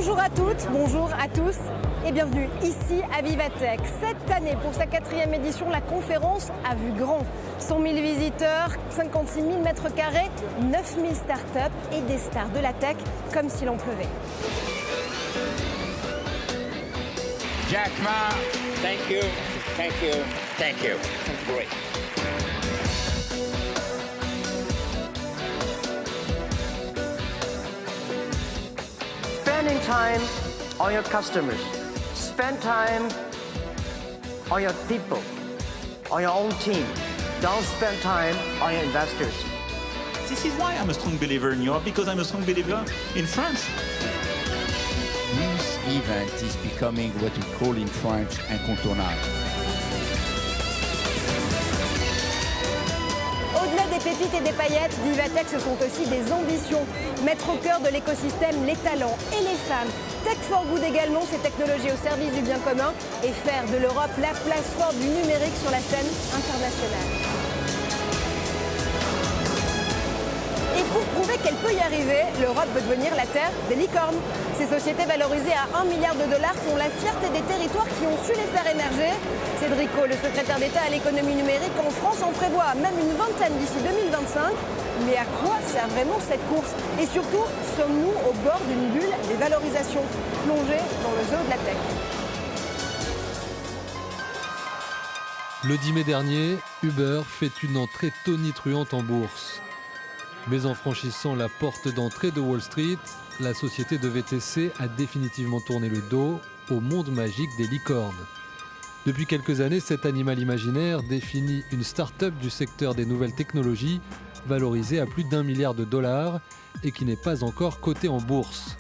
Bonjour à toutes, bonjour à tous et bienvenue ici à Vivatech. Cette année, pour sa 4e édition, la conférence a vu grand. 100 000 visiteurs, 56 000 mètres carrés, 9 000 startups et des stars de la tech comme s'il en pleuvait. Jack Ma, thank you, thank you, thank you. Great. Spending time on your customers. Spend time on your people, on your own team. Don't spend time on your investors. This is why I'm a strong believer in Europe, because I'm a strong believer in France. This event is becoming what we call in French incontournable. Au-delà des pépites et des paillettes, Vivatech, ce sont aussi des ambitions. Mettre au cœur de l'écosystème les talents et les femmes. Tech for Good également, ces technologies au service du bien commun et faire de l'Europe la place forte du numérique sur la scène internationale. Et pour prouver qu'elle peut y arriver, l'Europe veut devenir la terre des licornes. Ces sociétés valorisées à 1 milliard de dollars font la fierté des territoires qui ont su les faire émerger. Cédric O, le secrétaire d'État à l'économie numérique en France, en prévoit même une vingtaine d'ici 2025. Mais à quoi sert vraiment cette course? Et surtout, sommes-nous au bord d'une bulle des valorisations, plongée dans le zoo de la tech? Le 10 mai dernier, Uber fait une entrée tonitruante en bourse. Mais en franchissant la porte d'entrée de Wall Street, la société de VTC a définitivement tourné le dos au monde magique des licornes. Depuis quelques années, cet animal imaginaire définit une start-up du secteur des nouvelles technologies valorisée à plus d'1 milliard de dollars et qui n'est pas encore cotée en bourse.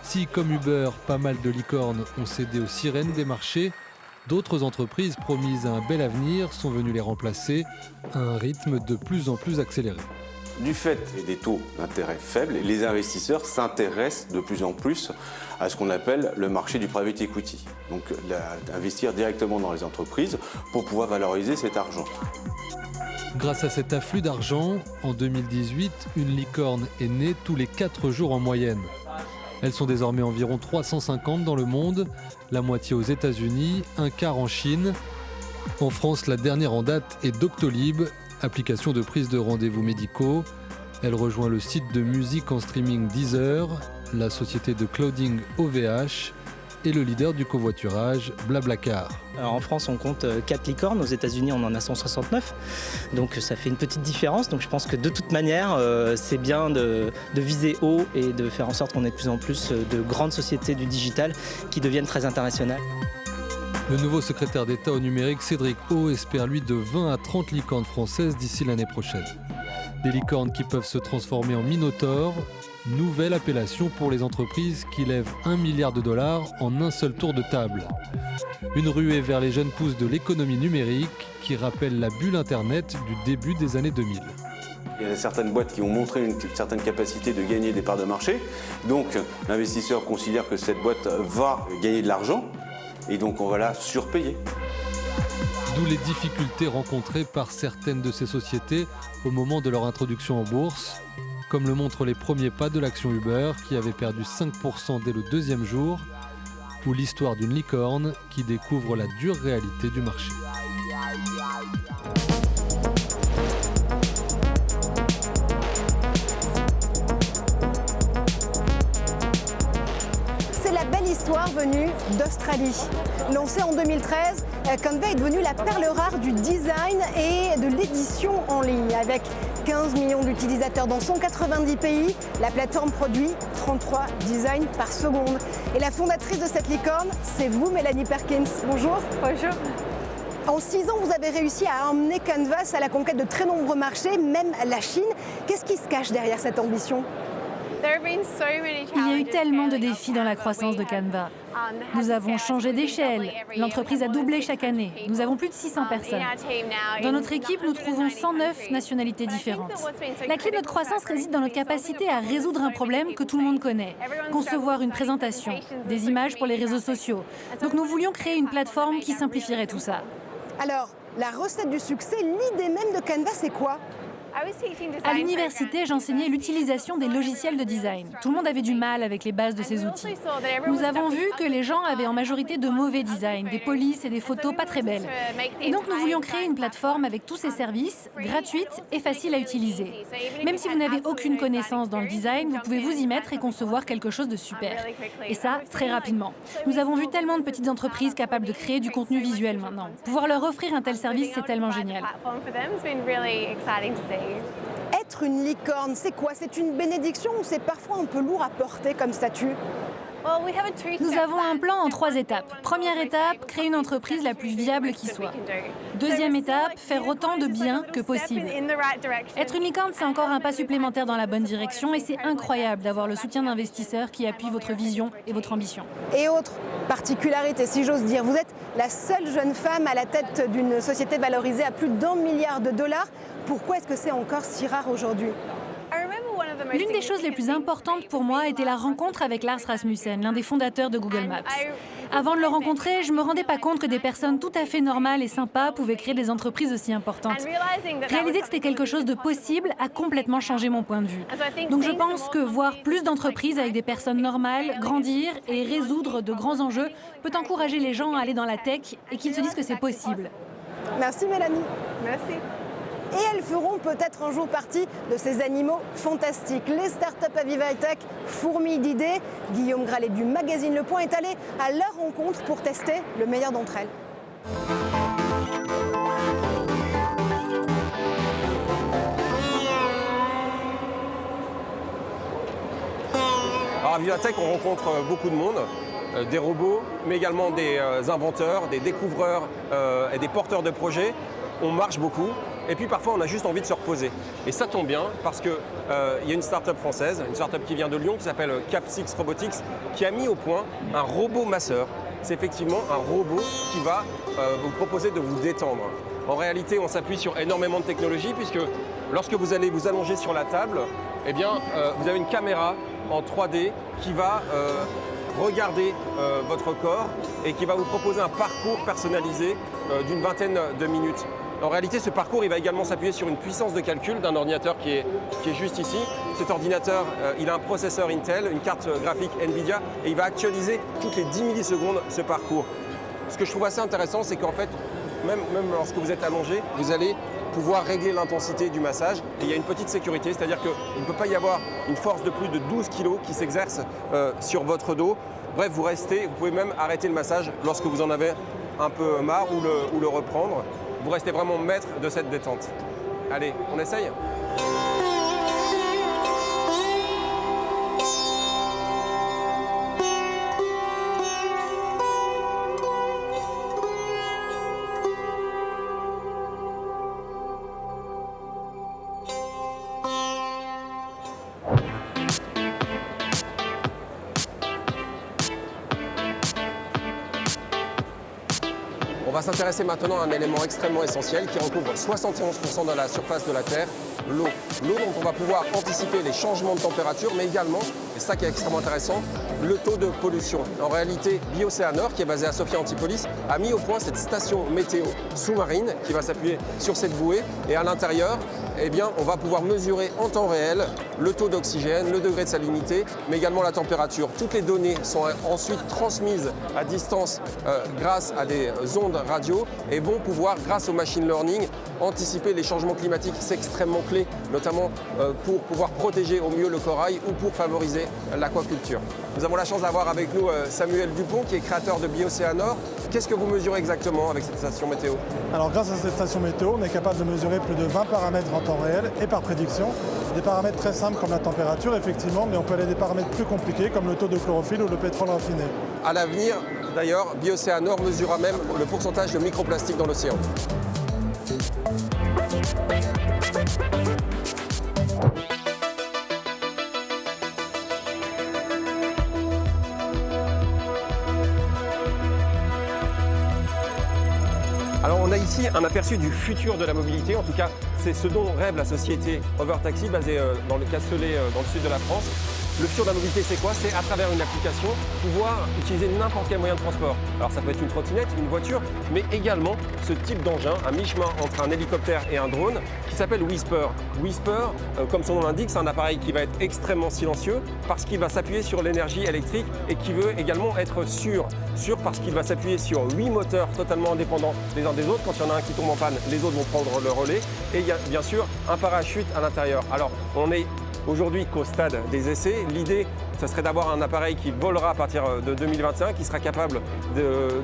Si, comme Uber, pas mal de licornes ont cédé aux sirènes des marchés, d'autres entreprises promises à un bel avenir sont venues les remplacer à un rythme de plus en plus accéléré. Du fait des taux d'intérêt faibles, les investisseurs s'intéressent de plus en plus à ce qu'on appelle le marché du private equity. Donc investir directement dans les entreprises pour pouvoir valoriser cet argent. Grâce à cet afflux d'argent, en 2018, une licorne est née tous les 4 jours en moyenne. Elles sont désormais environ 350 dans le monde, la moitié aux États-Unis, un quart en Chine. En France, la dernière en date est Doctolib, application de prise de rendez-vous médicaux. Elle rejoint le site de musique en streaming Deezer, la société de clouding OVH et le leader du covoiturage Blablacar. Alors en France, on compte 4 licornes. Aux États-Unis, on en a 169. Donc ça fait une petite différence. Donc je pense que de toute manière, c'est bien de viser haut et de faire en sorte qu'on ait de plus en plus de grandes sociétés du digital qui deviennent très internationales. Le nouveau secrétaire d'État au numérique, Cédric O, espère lui de 20 à 30 licornes françaises d'ici l'année prochaine. Des licornes qui peuvent se transformer en minotaures, nouvelle appellation pour les entreprises qui lèvent 1 milliard de dollars en un seul tour de table. Une ruée vers les jeunes pousses de l'économie numérique qui rappelle la bulle Internet du début des années 2000. Il y a certaines boîtes qui ont montré une certaine capacité de gagner des parts de marché. Donc l'investisseur considère que cette boîte va gagner de l'argent et donc on va la surpayer. D'où les difficultés rencontrées par certaines de ces sociétés au moment de leur introduction en bourse, comme le montrent les premiers pas de l'action Uber qui avait perdu 5% dès le 2e jour, ou l'histoire d'une licorne qui découvre la dure réalité du marché. C'est la belle histoire venue d'Australie. Lancée en 2013, Canva est devenue la perle rare du design et de l'édition en ligne. Avec 15 millions d'utilisateurs dans 190 pays, la plateforme produit 33 designs par seconde. Et la fondatrice de cette licorne, c'est vous, Mélanie Perkins. Bonjour. Bonjour. En 6 ans, vous avez réussi à emmener Canvas à la conquête de très nombreux marchés, même la Chine. Qu'est-ce qui se cache derrière cette ambition ? Il y a eu tellement de défis dans la croissance de Canva. Nous avons changé d'échelle. L'entreprise a doublé chaque année. Nous avons plus de 600 personnes. Dans notre équipe, nous trouvons 109 nationalités différentes. La clé de notre croissance réside dans notre capacité à résoudre un problème que tout le monde connaît. Concevoir une présentation, des images pour les réseaux sociaux. Donc nous voulions créer une plateforme qui simplifierait tout ça. Alors, la recette du succès, l'idée même de Canva, c'est quoi ? À l'université, j'enseignais l'utilisation des logiciels de design. Tout le monde avait du mal avec les bases de ces outils. Nous avons vu que les gens avaient en majorité de mauvais designs, des polices et des photos pas très belles. Et donc nous voulions créer une plateforme avec tous ces services, gratuite et facile à utiliser. Même si vous n'avez aucune connaissance dans le design, vous pouvez vous y mettre et concevoir quelque chose de super. Et ça, très rapidement. Nous avons vu tellement de petites entreprises capables de créer du contenu visuel maintenant. Pouvoir leur offrir un tel service, c'est tellement génial. Être une licorne, c'est quoi? C'est une bénédiction ou c'est parfois un peu lourd à porter comme statut? Nous avons un plan en 3 étapes. Première étape, créer une entreprise la plus viable qui soit. Deuxième étape, faire autant de bien que possible. Être une licorne, c'est encore un pas supplémentaire dans la bonne direction et c'est incroyable d'avoir le soutien d'investisseurs qui appuient votre vision et votre ambition. Et autre particularité, si j'ose dire, vous êtes la seule jeune femme à la tête d'une société valorisée à plus d'1 milliard de dollars. Pourquoi est-ce que c'est encore si rare aujourd'hui? L'une des choses les plus importantes pour moi était la rencontre avec Lars Rasmussen, l'un des fondateurs de Google Maps. Avant de le rencontrer, je ne me rendais pas compte que des personnes tout à fait normales et sympas pouvaient créer des entreprises aussi importantes. Réaliser que c'était quelque chose de possible a complètement changé mon point de vue. Donc je pense que voir plus d'entreprises avec des personnes normales, grandir et résoudre de grands enjeux peut encourager les gens à aller dans la tech et qu'ils se disent que c'est possible. Merci Mélanie. Merci. Et elles feront peut-être un jour partie de ces animaux fantastiques. Les startups à Viva Tech fourmillent d'idées. Guillaume Gralet du magazine Le Point est allé à leur rencontre pour tester le meilleur d'entre elles. Alors à Viva Tech, on rencontre beaucoup de monde. Des robots, mais également des inventeurs, des découvreurs et des porteurs de projets. On marche beaucoup. Et puis parfois, on a juste envie de se reposer. Et ça tombe bien parce qu'il y a une start-up française, une start-up qui vient de Lyon, qui s'appelle Cap6 Robotics, qui a mis au point un robot masseur. C'est effectivement un robot qui va vous proposer de vous détendre. En réalité, on s'appuie sur énormément de technologies puisque lorsque vous allez vous allonger sur la table, eh bien, vous avez une caméra en 3D qui va regarder votre corps et qui va vous proposer un parcours personnalisé d'une vingtaine de minutes. En réalité, ce parcours il va également s'appuyer sur une puissance de calcul d'un ordinateur qui est juste ici. Cet ordinateur, il a un processeur Intel, une carte graphique Nvidia, et il va actualiser toutes les 10 millisecondes ce parcours. Ce que je trouve assez intéressant, c'est qu'en fait, même lorsque vous êtes allongé, vous allez pouvoir régler l'intensité du massage. Et il y a une petite sécurité, c'est-à-dire qu'il ne peut pas y avoir une force de plus de 12 kg qui s'exerce sur votre dos. Bref, vous pouvez même arrêter le massage lorsque vous en avez un peu marre ou le reprendre. Vous restez vraiment maître de cette détente. Allez, on essaye ? On va s'intéresser maintenant à un élément extrêmement essentiel qui recouvre 71% de la surface de la Terre, l'eau. L'eau dont on va pouvoir anticiper les changements de température, mais également, et ça qui est extrêmement intéressant, le taux de pollution. En réalité, Bioceanor, qui est basé à Sophia Antipolis, a mis au point cette station météo sous-marine qui va s'appuyer sur cette bouée. Et à l'intérieur, eh bien, on va pouvoir mesurer en temps réel le taux d'oxygène, le degré de salinité, mais également la température. Toutes les données sont ensuite transmises à distance grâce à des ondes radio et vont pouvoir, grâce au machine learning, anticiper les changements climatiques. C'est extrêmement clé, notamment pour pouvoir protéger au mieux le corail ou pour favoriser l'aquaculture. Nous avons la chance d'avoir avec nous Samuel Dupont, qui est créateur de Bioceanor. Qu'est-ce que vous mesurez exactement avec cette station météo? Alors grâce à cette station météo, on est capable de mesurer plus de 20 paramètres en temps réel et par prédiction. Des paramètres très simples comme la température, effectivement, mais on peut aller à des paramètres plus compliqués comme le taux de chlorophylle ou le pétrole raffiné. À l'avenir, d'ailleurs, Bioceanor mesurera même le pourcentage de microplastique dans l'océan. Alors on a ici un aperçu du futur de la mobilité, en tout cas c'est ce dont rêve la société Overtaxi basée dans le Castellet, dans le sud de la France. Le futur de la mobilité, c'est quoi? C'est à travers une application, pouvoir utiliser n'importe quel moyen de transport. Alors ça peut être une trottinette, une voiture, mais également ce type d'engin, à mi-chemin entre un hélicoptère et un drone, qui s'appelle Whisper. Whisper, comme son nom l'indique, c'est un appareil qui va être extrêmement silencieux parce qu'il va s'appuyer sur l'énergie électrique et qui veut également être sûr. Sûr parce qu'il va s'appuyer sur 8 moteurs totalement indépendants les uns des autres. Quand il y en a un qui tombe en panne, les autres vont prendre le relais. Et il y a bien sûr un parachute à l'intérieur. Alors on est aujourd'hui qu'au stade des essais. L'idée, ce serait d'avoir un appareil qui volera à partir de 2021, qui sera capable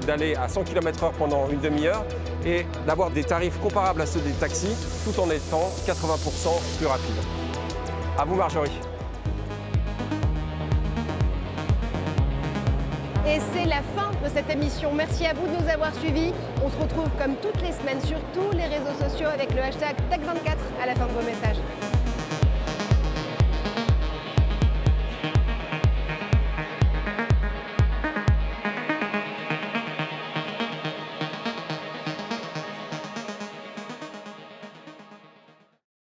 d'aller à 100 km/h pendant une demi-heure et d'avoir des tarifs comparables à ceux des taxis, tout en étant 80% plus rapide. À vous, Marjorie. Et c'est la fin de cette émission. Merci à vous de nous avoir suivis. On se retrouve comme toutes les semaines sur tous les réseaux sociaux avec le hashtag Tech24 à la fin de vos messages.